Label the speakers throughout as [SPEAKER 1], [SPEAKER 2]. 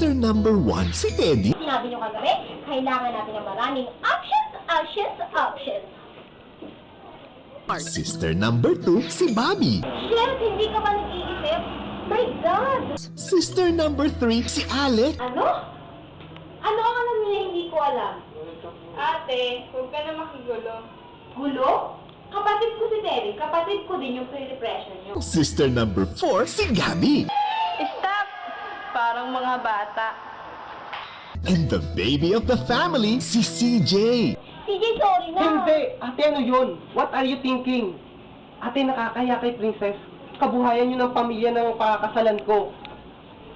[SPEAKER 1] Sister number 1, si Teddy.
[SPEAKER 2] Sinabi nyo kagabi, kailangan natin ng maraming options.
[SPEAKER 1] Sister number 2, si Bobby.
[SPEAKER 2] Shit, hindi ka ba nag-iisip? My God!
[SPEAKER 1] Sister number 3, si Alec.
[SPEAKER 2] Ano? Ano ang alam niya hindi ko alam?
[SPEAKER 3] Ate, huwag ka na makigulo.
[SPEAKER 2] Gulo? Kapatid ko si Terry, kapatid ko din yung pre-depression niyo.
[SPEAKER 1] Sister number 4, si Gabby.
[SPEAKER 3] Stop! Parang mga bata.
[SPEAKER 1] And the baby of the family, si CJ.
[SPEAKER 2] CJ, sorry na.
[SPEAKER 4] Hindi! Ate, ano yun? What are you thinking? Ate, nakakaya kay Princess. Kabuhayan nyo ng pamilya ng pakakasalan ko.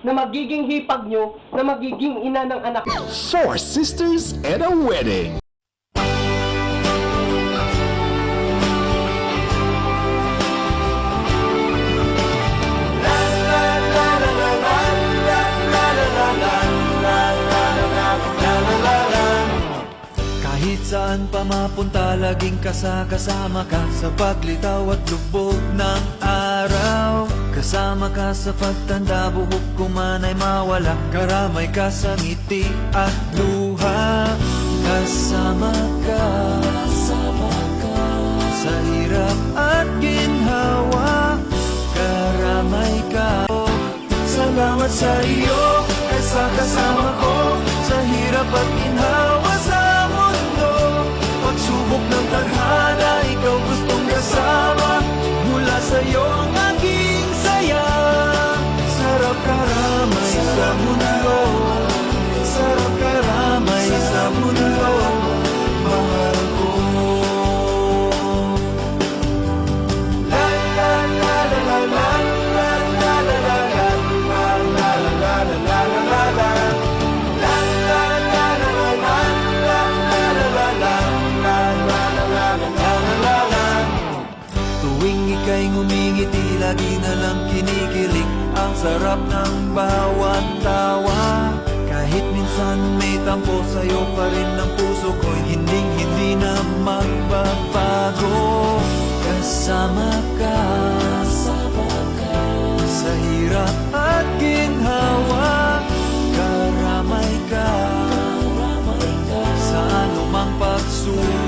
[SPEAKER 4] Na magiging hipag nyo, na magiging ina ng anak.
[SPEAKER 1] 4 sisters and a wedding.
[SPEAKER 5] Kahit saan pa mapunta, laging kasama ka sa paglitaw at lubog ng araw. Kasama ka sa pagtanda, buhok ko man ay mawala. Karamay ka sa ngiti at luha. Kasama ka sa hirap at ginhawa. Karamay ka. Salamat sa iyo, kasi kasama ko sa hirap at ginhawa sa mundo. Pagsubok ng tadhana, ikaw gustong kasama. Mula sa iyo ang aking saya. Sarap karamay sa mundo. Sarap karamay sa mundo. Mahal ko. La la la la la la la la la la la la la la la la la. Tuwing ika'y ngumingiti, lagi na lang kinikilig. Ang sarap ng bawat tawa. Kahit minsan may tampo, sa'yo pa rin ang puso ko'y hindi na magbabago. Kasama ka sa hirap at ginhawa. Karamay ka sa anumang pagsubok.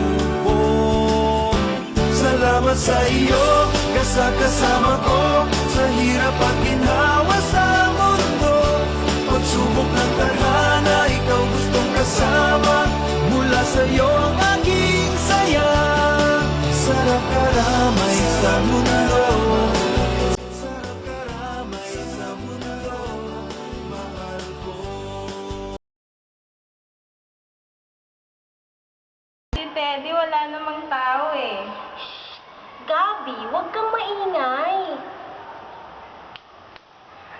[SPEAKER 5] Salamat sa iyo, kasama ko sa hirap at ginhawa sa mundo. Pagsubok ng tadhana, ikaw gustong kasama. Mula sa iyo ang aking saya. Sarap karamay sa mundo. Sarap karamay sa mundo. Mahal ko.
[SPEAKER 3] Si Teddy, wala namang tao eh.
[SPEAKER 2] Gabi, huwag kang maingay.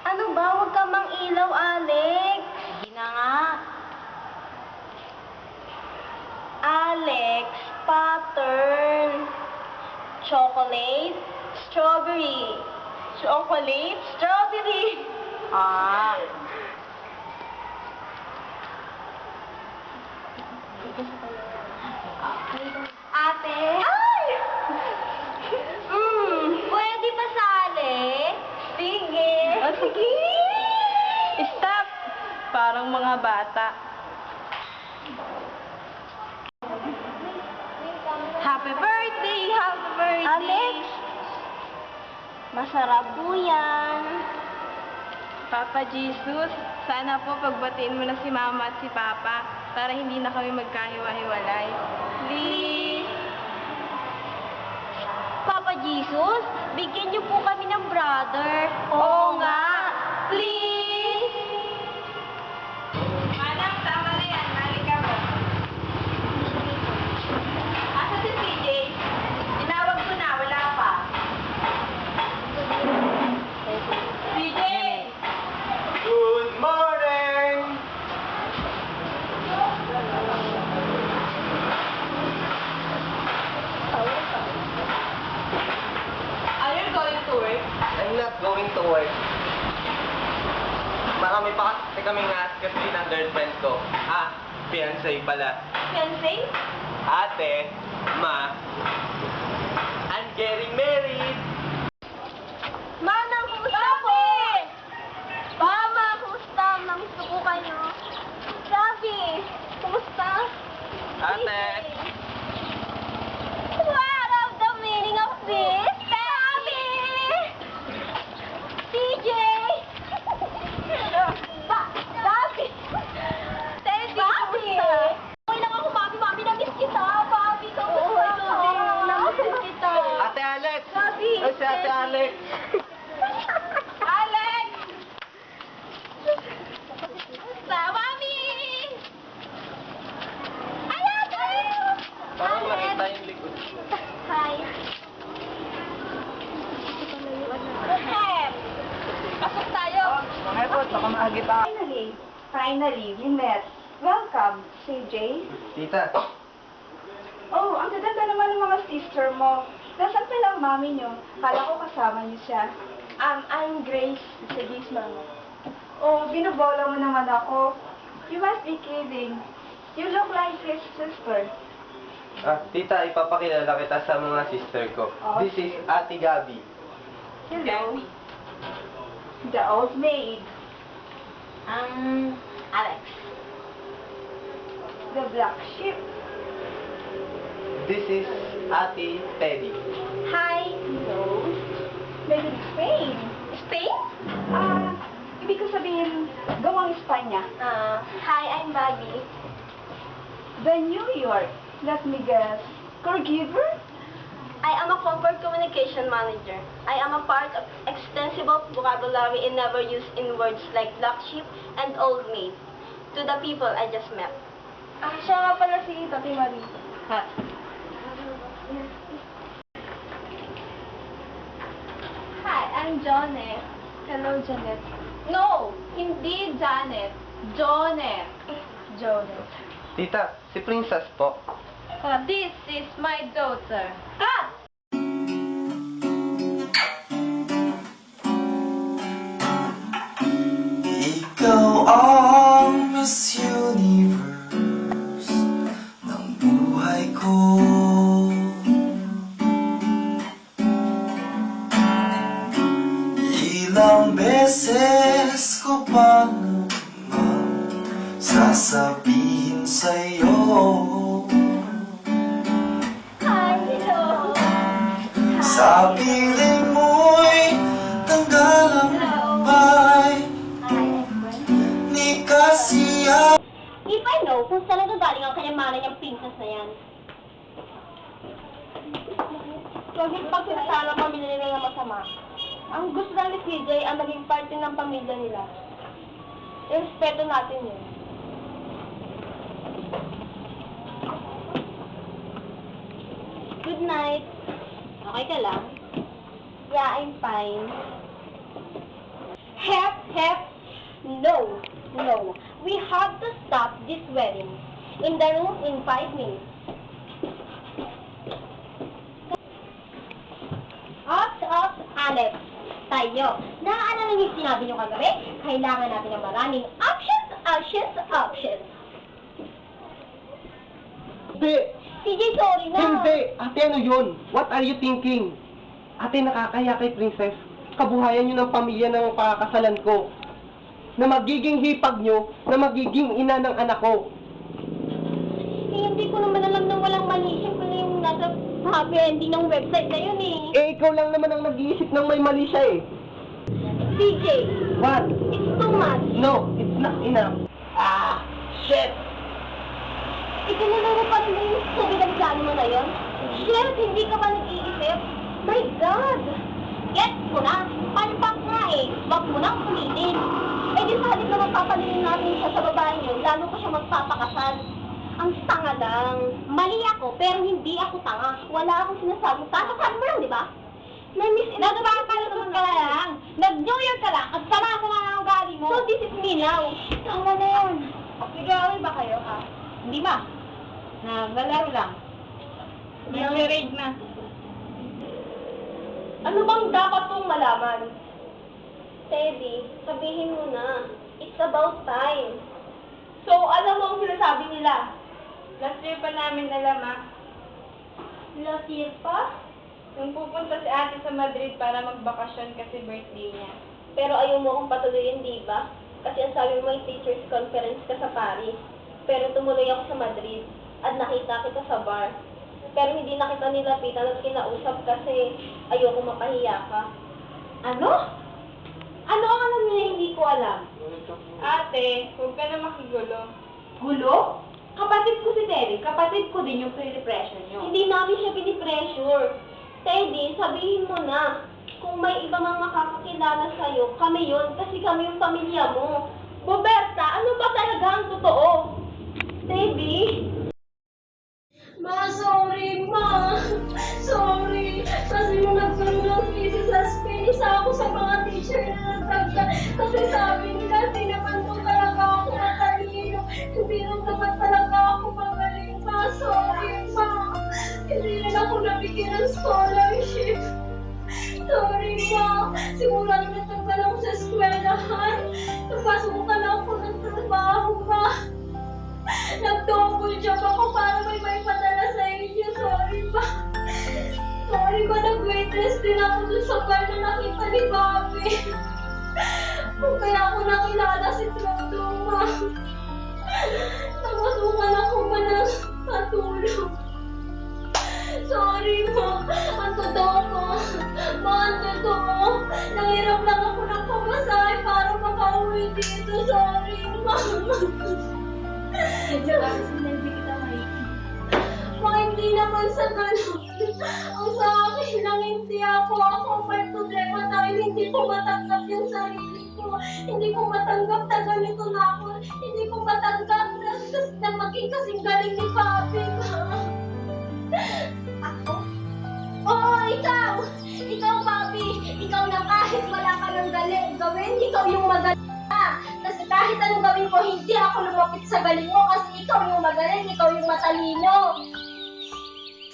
[SPEAKER 2] Ano ba? Huwag kang mang ilaw, Alex. Sige na nga. Alex, pattern. Chocolate, strawberry.
[SPEAKER 3] Chocolate? Strawberry!
[SPEAKER 2] Ah. Ate? Ay! Pwede ba sali?
[SPEAKER 3] Sige! Sige! Stop! Parang mga bata. Happy birthday! Happy birthday!
[SPEAKER 2] Alex? Masarap po yan.
[SPEAKER 3] Papa Jesus, sana po pagbatiin mo na si Mama at si Papa para hindi na kami magkahiwa-hiwalay. Please!
[SPEAKER 2] Papa Jesus, bigyan niyo po kami ng brother.
[SPEAKER 3] Oo nga.
[SPEAKER 2] Please!
[SPEAKER 3] Manang, tama na yan. Halika mo. Asa si CJ? Tinawag ko na, wala pa. CJ!
[SPEAKER 4] Good morning!
[SPEAKER 3] Are you going to work?
[SPEAKER 4] I'm not going to work. Marami pa kasi kaming ask kasi ng girlfriend ko. Fiancé pala.
[SPEAKER 3] Fiancé?
[SPEAKER 4] Ate, ma, I'm getting married!
[SPEAKER 2] Manang, kumusta po? Mama, kumusta? Namiss ko po kayo.
[SPEAKER 4] Alex!
[SPEAKER 3] Bobby!
[SPEAKER 4] Ay, si Ate Alex!
[SPEAKER 3] Alex! Sa Mami! Ay, Alex!
[SPEAKER 4] Parang
[SPEAKER 3] Alex!
[SPEAKER 4] nakita yung likod ko.
[SPEAKER 3] Hi. Hem! Pasok tayo.
[SPEAKER 4] Mga po, baka maagita.
[SPEAKER 2] Finally, we met. Welcome, CJ.
[SPEAKER 4] Tita,
[SPEAKER 2] Oh, ang gaganda naman ng mga sister mo. Nasaan pala ang mami niyo? Kala ko kasama niyo siya. I'm Grace. Si Gisma. Oh, binubola mo naman ako. You must be kidding. You look like his sister.
[SPEAKER 4] Tita, ipapakilala kita sa mga sister ko.
[SPEAKER 2] Oh,
[SPEAKER 4] This is Ate Gabi.
[SPEAKER 2] Hello. The old maid.
[SPEAKER 3] Alex.
[SPEAKER 2] The black sheep.
[SPEAKER 4] This is Ate Teddy.
[SPEAKER 3] Hi.
[SPEAKER 2] Hello. Made in Spain.
[SPEAKER 3] Spain?
[SPEAKER 2] Ibig ko sabihin, gawang Espanya.
[SPEAKER 3] Hi, I'm Bobby.
[SPEAKER 2] The New York. Let me guess. Caregiver?
[SPEAKER 3] I am a corporate communication manager. I am a part of extensive vocabulary and never used in words like black sheep and old maid to the people I just met.
[SPEAKER 2] Siya nga pala si Tati Marie.
[SPEAKER 3] Hi, I'm Janet.
[SPEAKER 2] Hello, Janet.
[SPEAKER 3] No, hindi Janet. Janet.
[SPEAKER 2] Jonas.
[SPEAKER 4] Tita, si Princess po.
[SPEAKER 3] This is my daughter. Ah!
[SPEAKER 5] Ikaw ang Miss Universe ng buhay ko. Ilang beses ko pa naman sasabihin sa'yo.
[SPEAKER 3] Hi, hello.
[SPEAKER 5] Sa piling mo'y tanggal ang bay ni Kasiya.
[SPEAKER 3] If I know kung saan nagagaling ang kanyamanan niyang princess na yan. Bakit pag sinasala ang pamilya nila ng masama? Ang gusto lang ni CJ ang maging parte ng pamilya nila. Irespeto natin yun. Good night. Okay ka lang? Yeah, I'm fine. Hep. No. We have to stop this wedding. In the room in 5 minutes. Alex. Tayo. Naaalala niyo yung sinabi niyo kagabi? Kailangan natin ng maraming options.
[SPEAKER 4] Hindi!
[SPEAKER 3] CJ, sorry na.
[SPEAKER 4] Hindi! Ate, ano yun? What are you thinking? Ate, nakakaya kay Princess. Kabuhayan nyo ng pamilya ng pakakasalan ko. Na magiging hipag nyo, na magiging ina ng anak ko.
[SPEAKER 3] Eh, hindi ko naman alam na walang mali. Siyempre yung nasa happy ending ng website na yun eh.
[SPEAKER 4] Eh, ikaw lang naman ang nag-iisip ng may mali siya eh.
[SPEAKER 3] CJ,
[SPEAKER 4] What?
[SPEAKER 3] it's too much.
[SPEAKER 4] No, it's not enough. Shit!
[SPEAKER 3] Ikinulong mo pa rin ba yung stupid ang plano mo na yun? Shit, hindi ka ba nag-iisip? My God! Get mo na! Palpak nga eh! Wag mo nang ulitin! Eh di sa halip na magpapalinin natin siya sa babae yun, lalo ko siya magpapakasal. Ang tanga lang. Mali ako, pero hindi ako tanga. Wala akong sinasabi. Sasasabi mo lang, di ba? Nagpapalunod ka lang. Nag-New Year ka lang. At sama-sama ang ugali mo. So this is me now. Tama na yun.
[SPEAKER 2] Nag-aaway ba kayo, ha?
[SPEAKER 3] Hindi ba?
[SPEAKER 2] Nalaro lang.
[SPEAKER 3] Nag-raid na.
[SPEAKER 2] Ano bang dapat mong malaman?
[SPEAKER 3] Teddy, sabihin mo na. It's about time.
[SPEAKER 2] So, alam mo ang sinasabi nila. Last year pa namin alam, ha?
[SPEAKER 3] Last year pa?
[SPEAKER 2] Nung pupunta si ate sa Madrid para magbakasyon kasi birthday niya.
[SPEAKER 3] Pero ayaw mo akong patuloyin, di ba? Kasi ang sabi mo may teachers conference ka sa Paris. Pero tumuloy ako sa Madrid at nakita kita sa bar. Pero hindi na kita nilapitan at kinausap kasi ayoko mapahiya ka.
[SPEAKER 2] Ano? Ano ang alam niya hindi ko alam? Ate, huwag ka na makigulo. Gulo? Kapatid ko si Terry. Kapatid ko din yung pre-depression niyo.
[SPEAKER 3] Hindi namin siya pinipressure. Teddy, sabihin mo na. Kung may iba mang makakakilala sa'yo, kami yun, kasi kami yung pamilya mo. Roberta, ano ba talaga ang totoo? Teddy? Ma, sorry, ma. Sorry. Kasi nung nagkaroon ng thesis sa Spanish ako sa mga teacher na natagda. Kasi sabi nila, hindi naman po talaga ako matalino. Hindi naman talaga ako magaling, ma. Sorry, ma. Hindi rin ako nabigyan ng scholarship. Sorry, ma. Simula nung natanggal ako sa eskwelahan, napasukan ako ng trabaho, ma. Nag-double job ako para may padala sa inyo. Sorry, ma. Sorry, ma. Nag-waitress din ako dun sa bar na nakita ni Bobby. Kaya ako nakilala si Trondo, ma. Napasukan ako pa ng patulong. Sorry, ma. Ang totoo, ma. Ma, ang totoo. Nangirap lang ako ng pamasahe para makauwi dito. Sorry, ma.
[SPEAKER 2] Medyo kasi hindi kita maiki.
[SPEAKER 3] Ma, hindi naman sa ganun. Ang sa akin lang, hindi ako may problema dahil hindi ko matanggap yung sarili ko. Hindi ko matanggap na ganito na ako. Hindi ko matanggap na maging kasing galing ni Papi, ma. Ako? Oo, ikaw! Ikaw, Papi! Ikaw na kahit wala ka ng gawin, ikaw yung magaling. Kasi kahit anong gawin ko, hindi ako lumapit sa galing mo kasi ikaw yung magaling, ikaw yung matalino.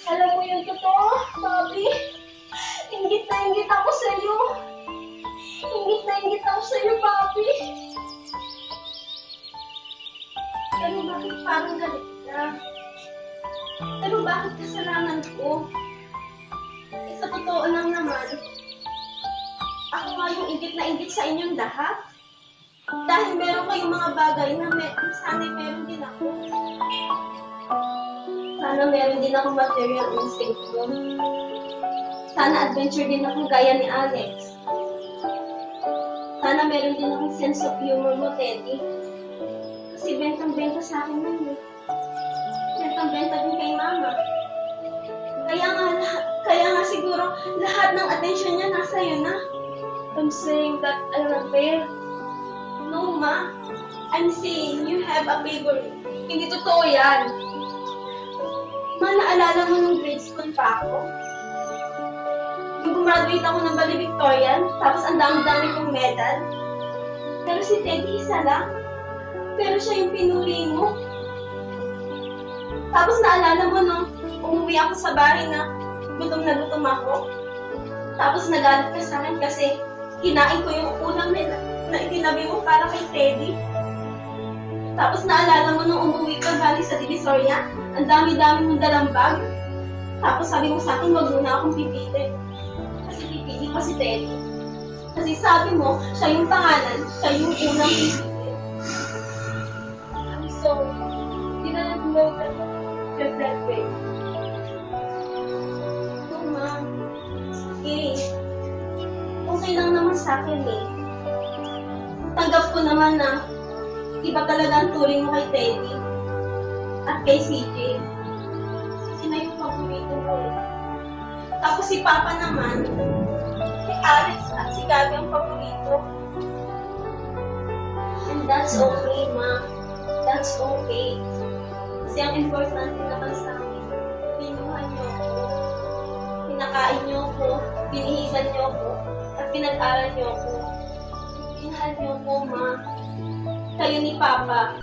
[SPEAKER 3] Alam mo yung totoo, Bobby? Ingit na ingit ako sa'yo. Ingit na ingit ako sa'yo, Bobby. Pero bakit parang galit ka? Pero bakit kasalanan ko? Sa totoo lang naman, ako nga yung ingit na ingit sa inyong lahat. Dahil meron kayong mga bagay na sana meron din ako. Sana meron din ako material instinct doon. Sana adventure din ako gaya ni Alex. Sana meron din akong sense of humor mo, Teddy. Kasi bentang-benta sa akin yun eh. Bentang-benta din kay Mama. Kaya nga siguro lahat ng attention niya nasa iyo na. I'm saying that I'm not fair. No, Ma. I'm saying you have a favorite. Hindi totoo yan. Ma, naalala mo nung grade school pa ako? Yung gumraduate ako ng valedictorian, tapos ang dami-dami kong medal. Pero si Teddy isa lang. Pero siya yung pinuri mo. Tapos naalala mo nung umuwi ako sa bahay na gutom ako. Tapos nagalit ka sa akin kasi kinain ko yung ulam na itinabi mo para kay Teddy. Tapos naalala mo nung umuwi ka galing sa Divisoria, ang dami-dami mong dalang bag. Tapos sabi mo sa akin, wag muna akong pipili. Kasi pipili pa si Teddy. Kasi sabi mo, siya yung pangalan, siya yung unang pipili. I'm sorry. Didn't know that way. No, Ma. Sige. Okay lang naman sa akin eh. Tanggap ko naman na iba talaga ang turing mo kay Teddy at kay CJ. Sila yung paborito ko. Tapos si Papa naman, si Alex at si Gabi ang paborito. And that's okay, Ma. That's okay. Kasi ang importante naman sa akin, pinuhan niyo ako. Pinakain niyo ako, pinihisan niyo ako, at pinag-aral niyo ako. Inahal niyo ko, Ma. Kayo ni Papa.